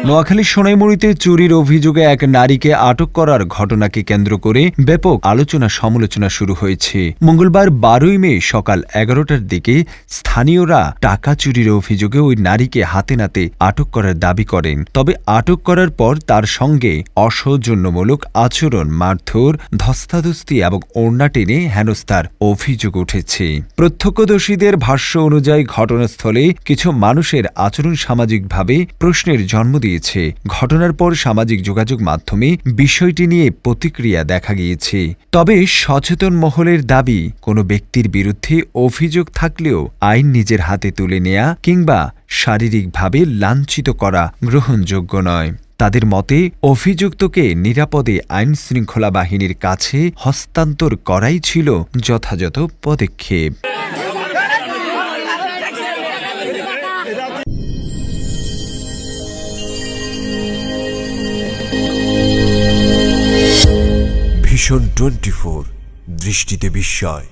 নোয়াখালীর সোনাইমুড়িতে চুরির অভিযোগে এক নারীকে আটক করার ঘটনাকে কেন্দ্র করে ব্যাপক আলোচনা সমালোচনা শুরু হয়েছে। মঙ্গলবার 12ই মে সকাল 11টার দিকে স্থানীয়রা টাকা চুরির অভিযোগে ওই নারীকে হাতে নাতে আটক করার দাবি করেন। তবে আটক করার পর তার সঙ্গে অসৌজন্যমূলক আচরণ, মারধর, ধস্তাধস্তি এবং ওড়না টেনে হেনস্থার অভিযোগ উঠেছে। প্রত্যক্ষদর্শীদের ভাষ্য অনুযায়ী ঘটনাস্থলে কিছু মানুষের আচরণ সামাজিকভাবে প্রশ্নের জন্ম দিয়েছে। ঘটনার পর সামাজিক যোগাযোগ মাধ্যমে বিষয়টি নিয়ে প্রতিক্রিয়া দেখা গিয়েছে। তবে সচেতন মহলের দাবি, কোনো ব্যক্তির বিরুদ্ধে অভিযোগ থাকলেও আইন নিজের হাতে তুলে নেয়া কিংবা শারীরিকভাবে লাঞ্ছিত করা গ্রহণযোগ্য নয়। তাদের মতে, অভিযুক্তকে নিরাপদে আইনশৃঙ্খলা বাহিনীর কাছে হস্তান্তর করাই ছিল যথাযথ পদক্ষেপ। ভিশন 24, দৃষ্টিতে বিস্ময়।